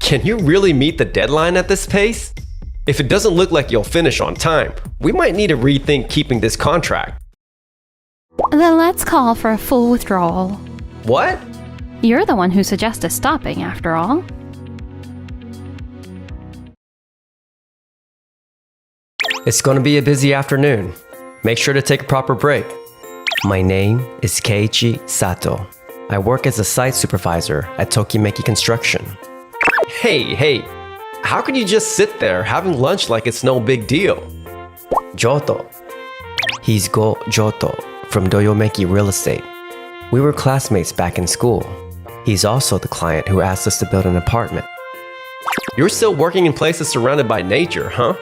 Can you really meet the deadline at this pace? If it doesn't look like you'll finish on time, we might need to rethink keeping this contract. Then let's call for a full withdrawal. What? You're the one who suggested stopping, after all. It's going to be a busy afternoon. Make sure to take a proper break. My name is Keiichi Sato. I work as a site supervisor at Tokimeki Construction. Hey, how can you just sit there having lunch like it's no big deal? Joto. He's Go Joto from Doyomeki Real Estate. We were classmates back in school. He's also the client who asked us to build an apartment. You're still working in places surrounded by nature, huh?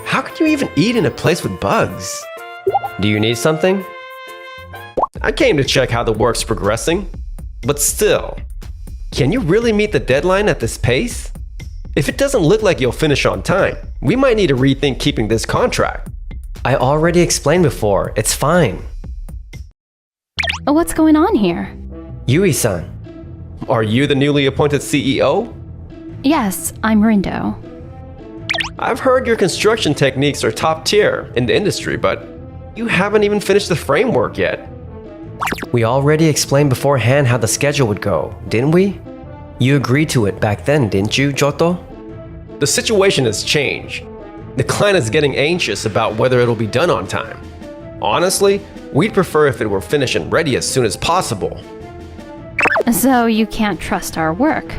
How can you even eat in a place with bugs? Do you need something? I came to check how the work's progressing. But still, can you really meet the deadline at this pace? If it doesn't look like you'll finish on time, we might need to rethink keeping this contract. I already explained before. It's fine. What's going on here? Yui-san. Are you the newly appointed CEO? Yes, I'm Rindo. I've heard your construction techniques are top tier in the industry, but you haven't even finished the framework yet. We already explained beforehand how the schedule would go, didn't we? You agreed to it back then, didn't you, Joto? The situation has changed. The client is getting anxious about whether it'll be done on time. Honestly, we'd prefer if it were finished and ready as soon as possible. So you can't trust our work.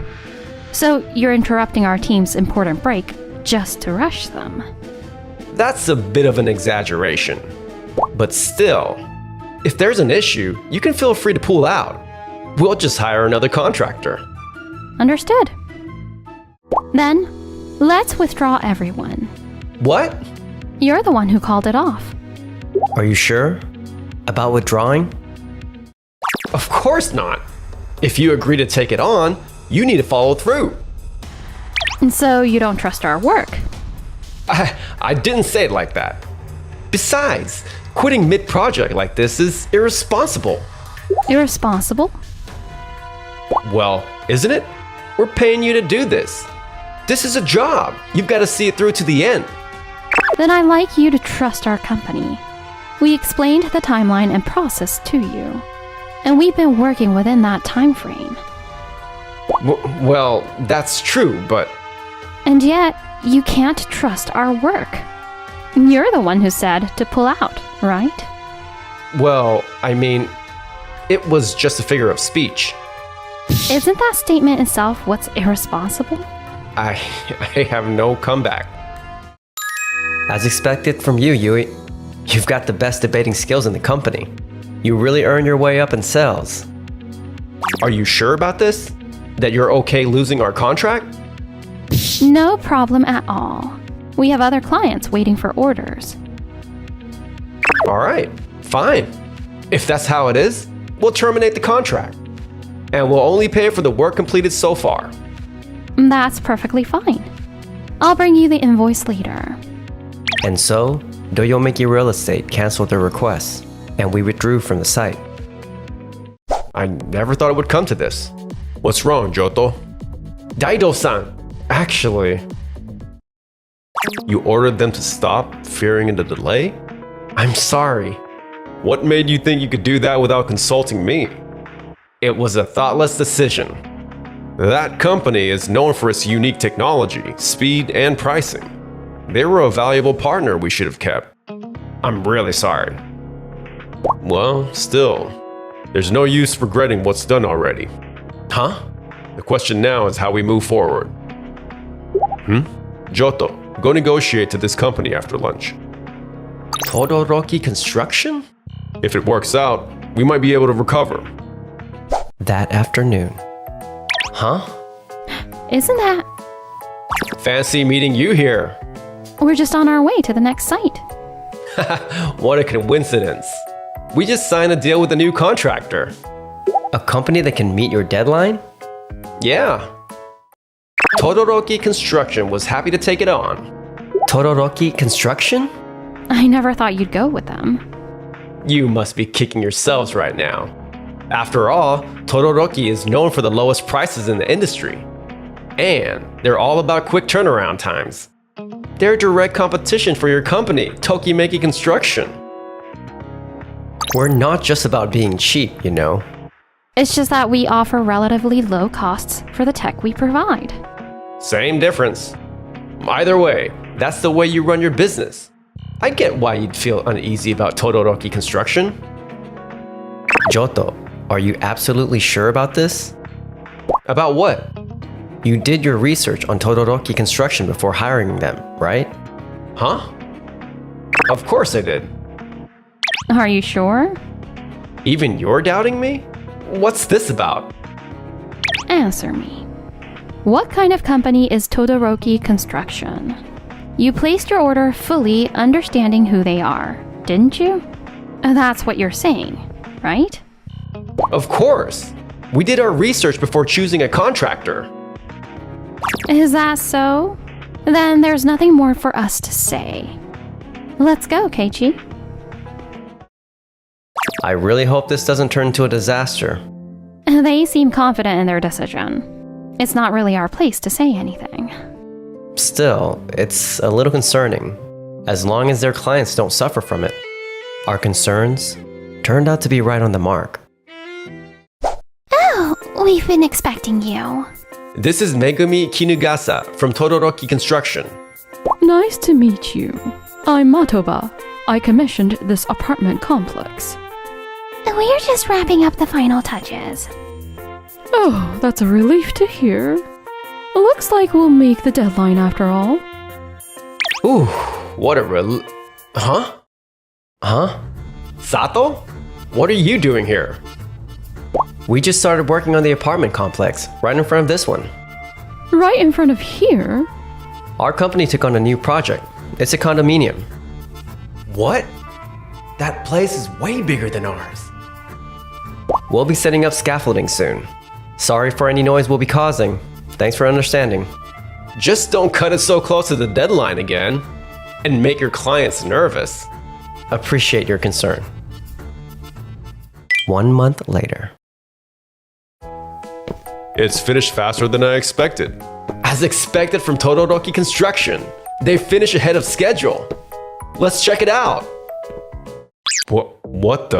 So you're interrupting our team's important break just to rush them. That's a bit of an exaggeration. But still, if there's an issue, you can feel free to pull out. We'll just hire another contractor. Understood. Then, let's withdraw everyone. What? You're the one who called it off. Are you sure? About withdrawing? Of course not. If you agree to take it on, you need to follow through. And so you don't trust our work. I didn't say it like that. Besides, quitting mid-project like this is irresponsible. Irresponsible? Well, isn't it? We're paying you to do this. This is a job. You've got to see it through to the end. Then I'd like you to trust our company. We explained the timeline and process to you, and we've been working within that time frame. Well, that's true, but... And yet, you can't trust our work. You're the one who said to pull out, right? Well, I mean, it was just a figure of speech. Isn't that statement itself what's irresponsible? I have no comeback. As expected from you, Yui. You've got the best debating skills in the company. You really earn your way up in sales. Are you sure about this? That you're okay losing our contract? No problem at all. We have other clients waiting for orders. All right, fine. If that's how it is, we'll terminate the contract. And we'll only pay for the work completed so far. That's perfectly fine. I'll bring you the invoice later. And so, Doyomeki Real Estate canceled their request, and we withdrew from the site. I never thought it would come to this. What's wrong, Joto? Daido-san, actually... You ordered them to stop, fearing the delay? I'm sorry. What made you think you could do that without consulting me? It was a thoughtless decision. That company is known for its unique technology, speed, and pricing. They were a valuable partner we should have kept. I'm really sorry. Well, still, there's no use regretting what's done already. Huh? The question now is how we move forward. Joto, go negotiate to this company after lunch. Todoroki Construction? If it works out, we might be able to recover. That afternoon. Huh? Isn't that... Fancy meeting you here. We're just on our way to the next site. What a coincidence. We just signed a deal with a new contractor. A company that can meet your deadline? Yeah. Todoroki Construction was happy to take it on. Todoroki Construction? I never thought you'd go with them. You must be kicking yourselves right now. After all, Todoroki is known for the lowest prices in the industry. And they're all about quick turnaround times. They're direct competition for your company, Tokimeki Construction. We're not just about being cheap, you know. It's just that we offer relatively low costs for the tech we provide. Same difference. Either way, that's the way you run your business. I get why you'd feel uneasy about Todoroki Construction. Johto, are you absolutely sure about this? About what? You did your research on Todoroki Construction before hiring them, right? Huh? Of course I did. Are you sure? Even you're doubting me? What's this about? Answer me. What kind of company is Todoroki Construction? You placed your order fully understanding who they are, didn't you? That's what you're saying, right? Of course. We did our research before choosing a contractor. Is that so? Then there's nothing more for us to say. Let's go, Keiichi. I really hope this doesn't turn into a disaster. They seem confident in their decision. It's not really our place to say anything. Still, it's a little concerning, as long as their clients don't suffer from it. Our concerns turned out to be right on the mark. Oh, we've been expecting you. This is Megumi Kinugasa from Todoroki Construction. Nice to meet you. I'm Matoba. I commissioned this apartment complex. We're just wrapping up the final touches. Oh, that's a relief to hear. Looks like we'll make the deadline after all. Ooh, what a Huh? Sato? What are you doing here? We just started working on the apartment complex, right in front of this one. Right in front of here? Our company took on a new project. It's a condominium. What? That place is way bigger than ours. We'll be setting up scaffolding soon. Sorry for any noise we'll be causing. Thanks for understanding. Just don't cut it so close to the deadline again and make your clients nervous. Appreciate your concern. 1 month later. It's finished faster than I expected. As expected from Todoroki Construction, they finish ahead of schedule. Let's check it out. What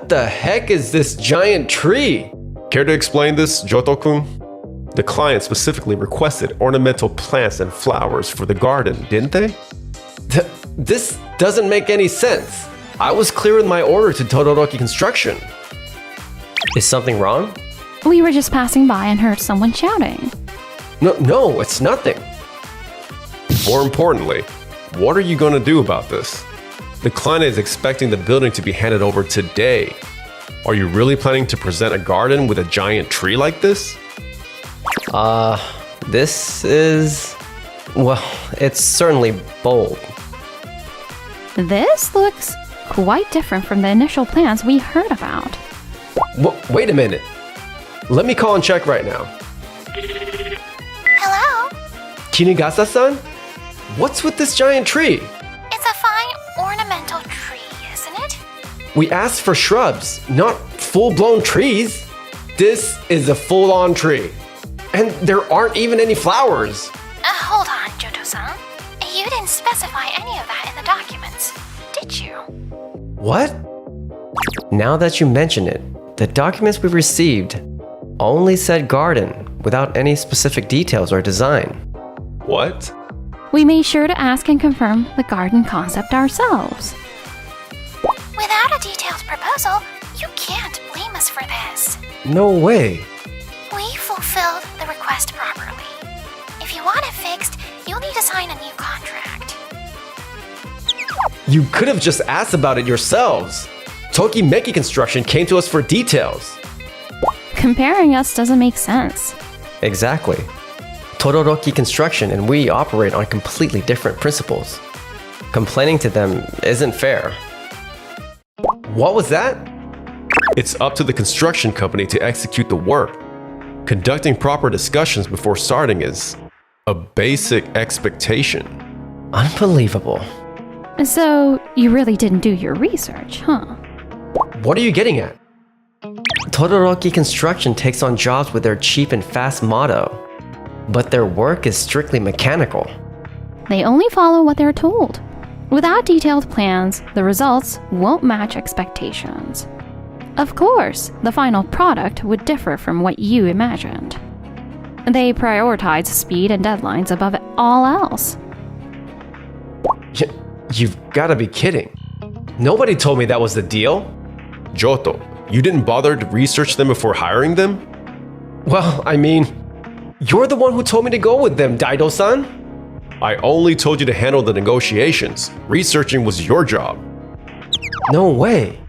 the heck is this giant tree? Care to explain this, Johto-kun? The client specifically requested ornamental plants and flowers for the garden, didn't they? This doesn't make any sense. I was clear in my order to Todoroki Construction. Is something wrong? We were just passing by and heard someone shouting. No, it's nothing. More importantly, what are you going to do about this? The client is expecting the building to be handed over today. Are you really planning to present a garden with a giant tree like this? This is... well, it's certainly bold. This looks quite different from the initial plans we heard about. Wait a minute. Let me call and check right now. Hello? Kinugasa-san? What's with this giant tree? It's a fine ornamental tree, isn't it? We asked for shrubs, not full-blown trees. This is a full-on tree. And there aren't even any flowers. Hold on, Johto-san. You didn't specify any of that in the documents, did you? What? Now that you mention it, the documents we received only said garden without any specific details or design. What? We made sure to ask and confirm the garden concept ourselves. Without a detailed proposal, you can't blame us for this. No way. We fulfilled the request properly. If you want it fixed, you'll need to sign a new contract. You could have just asked about it yourselves. Tokimeki Construction came to us for details. Comparing us doesn't make sense. Exactly. Todoroki Construction and we operate on completely different principles. Complaining to them isn't fair. What was that? It's up to the construction company to execute the work. Conducting proper discussions before starting is a basic expectation. Unbelievable. So, you really didn't do your research, huh? What are you getting at? Todoroki Construction takes on jobs with their cheap and fast motto. but their work is strictly mechanical. They only follow what they're told. Without detailed plans, the results won't match expectations. Of course, the final product would differ from what you imagined. They prioritize speed and deadlines above all else. You've gotta be kidding. Nobody told me that was the deal. Johto, you didn't bother to research them before hiring them? Well, I mean, you're the one who told me to go with them, Daido-san. I only told you to handle the negotiations. Researching was your job. No way.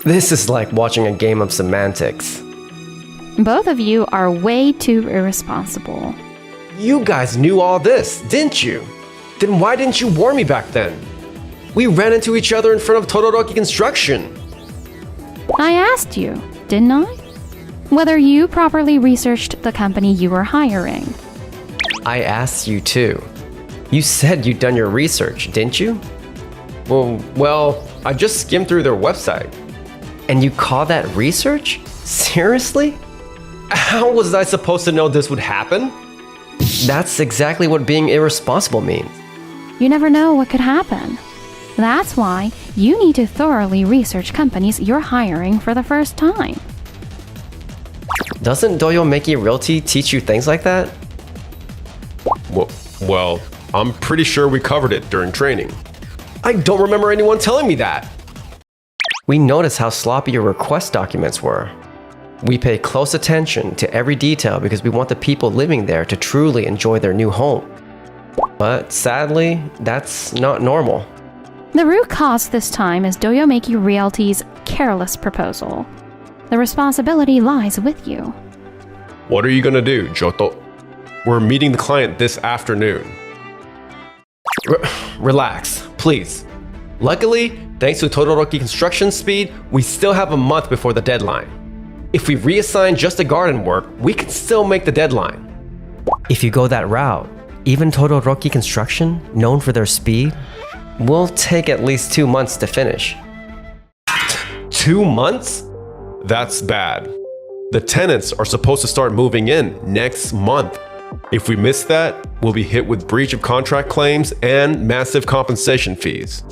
This is like watching a game of semantics. Both of you are way too irresponsible. You guys knew all this, didn't you? Then why didn't you warn me back then? We ran into each other in front of Todoroki Construction. I asked you, didn't I? Whether you properly researched the company you were hiring. I asked you too. You said you'd done your research, didn't you? Well, I just skimmed through their website. And you call that research? Seriously? How was I supposed to know this would happen? That's exactly what being irresponsible means. You never know what could happen. That's why you need to thoroughly research companies you're hiring for the first time. Doesn't Doyomeki Realty teach you things like that? Well, I'm pretty sure we covered it during training. I don't remember anyone telling me that. We noticed how sloppy your request documents were. We pay close attention to every detail because we want the people living there to truly enjoy their new home. But sadly, that's not normal. The root cause this time is Doyomeki Realty's careless proposal. The responsibility lies with you. What are you gonna do, Johto? We're meeting the client this afternoon. Relax, please. Luckily, thanks to Todoroki Construction's speed, we still have a month before the deadline. If we reassign just the garden work, we can still make the deadline. If you go that route, even Todoroki Construction, known for their speed, will take at least 2 months to finish. 2 months? That's bad. The tenants are supposed to start moving in next month. If we miss that, we'll be hit with breach of contract claims and massive compensation fees.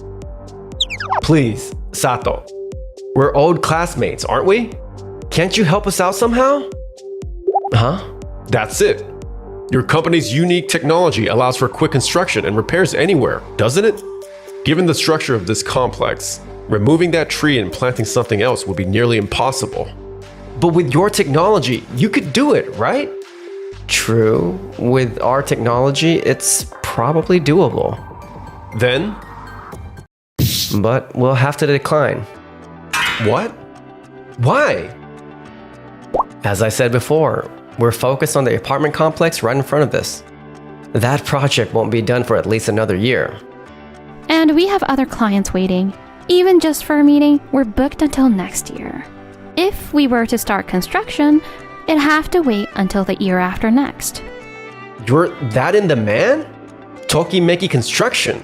Please, Sato. We're old classmates, aren't we? Can't you help us out somehow? Huh? That's it. Your company's unique technology allows for quick construction and repairs anywhere, doesn't it? Given the structure of this complex, removing that tree and planting something else would be nearly impossible. But with your technology, you could do it, right? True. With our technology, it's probably doable. Then? But we'll have to decline. What? Why? As I said before, we're focused on the apartment complex right in front of us. That project won't be done for at least another year. And we have other clients waiting. Even just for a meeting, we're booked until next year. If we were to start construction, it'd have to wait until the year after next. You're that in demand? Tokimeki Construction.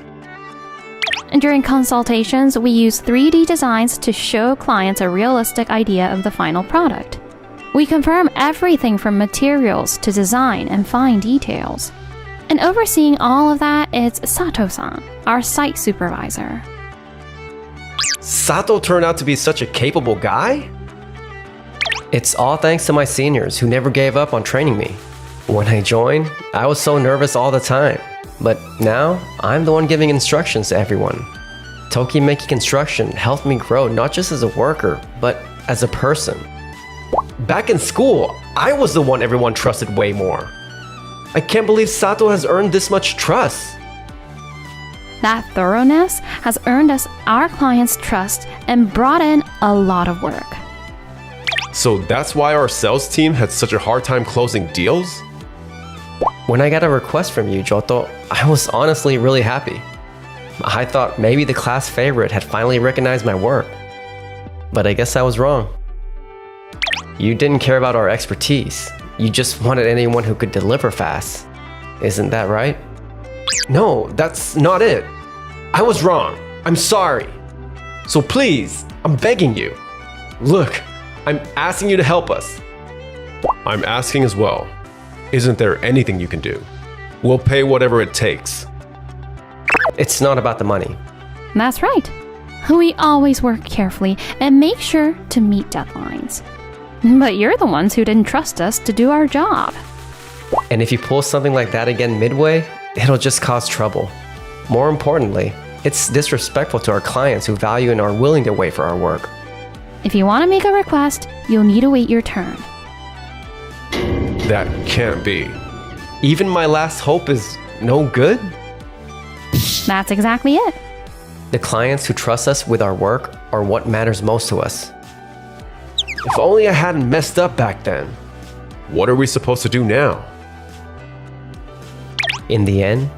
And during consultations, we use 3D designs to show clients a realistic idea of the final product. We confirm everything from materials to design and fine details. And overseeing all of that is Sato-san, our site supervisor. Sato turned out to be such a capable guy? It's all thanks to my seniors who never gave up on training me. When I joined, I was so nervous all the time. But now, I'm the one giving instructions to everyone. Tokimeki Construction helped me grow not just as a worker, but as a person. Back in school, I was the one everyone trusted way more. I can't believe Sato has earned this much trust. That thoroughness has earned us our clients' trust and brought in a lot of work. So that's why our sales team had such a hard time closing deals? When I got a request from you, Johto, I was honestly really happy. I thought maybe the class favorite had finally recognized my work. But I guess I was wrong. You didn't care about our expertise. You just wanted anyone who could deliver fast. Isn't that right? No, that's not it. I was wrong. I'm sorry. So please, I'm begging you. Look, I'm asking you to help us. I'm asking as well. Isn't there anything you can do? We'll pay whatever it takes. It's not about the money. That's right. We always work carefully and make sure to meet deadlines. But you're the ones who didn't trust us to do our job. And if you pull something like that again midway, it'll just cause trouble. More importantly, it's disrespectful to our clients who value and are willing to wait for our work. If you want to make a request, you'll need to wait your turn. That can't be. Even my last hope is no good? That's exactly it. The clients who trust us with our work are what matters most to us. If only I hadn't messed up back then. What are we supposed to do now? In the end,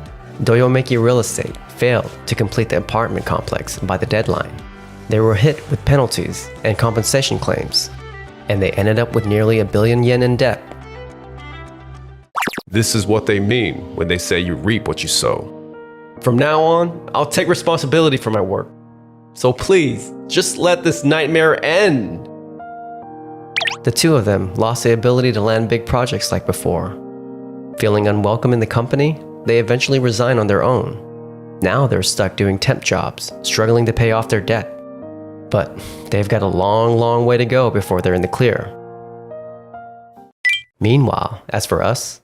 Doyomeki Real Estate failed to complete the apartment complex by the deadline. They were hit with penalties and compensation claims, and they ended up with nearly 1 billion yen in debt. This is what they mean when they say you reap what you sow. From now on, I'll take responsibility for my work. So please, just let this nightmare end. The two of them lost the ability to land big projects like before. Feeling unwelcome in the company, they eventually resigned on their own. Now they're stuck doing temp jobs, struggling to pay off their debt. But they've got a long way to go before they're in the clear. Meanwhile, as for us,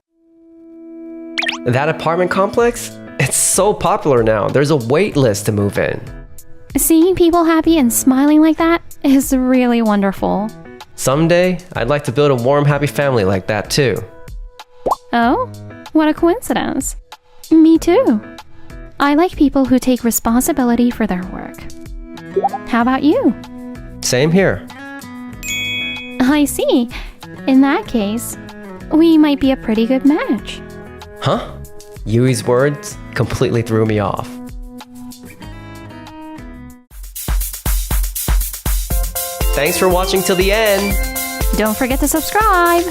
that apartment complex? It's so popular now, there's a wait list to move in. Seeing people happy and smiling like that is really wonderful. Someday, I'd like to build a warm, happy family like that too. Oh, what a coincidence. Me too. I like people who take responsibility for their work. How about you? Same here. I see. In that case, we might be a pretty good match. Huh? Yui's words completely threw me off. Thanks for watching till the end. Don't forget to subscribe.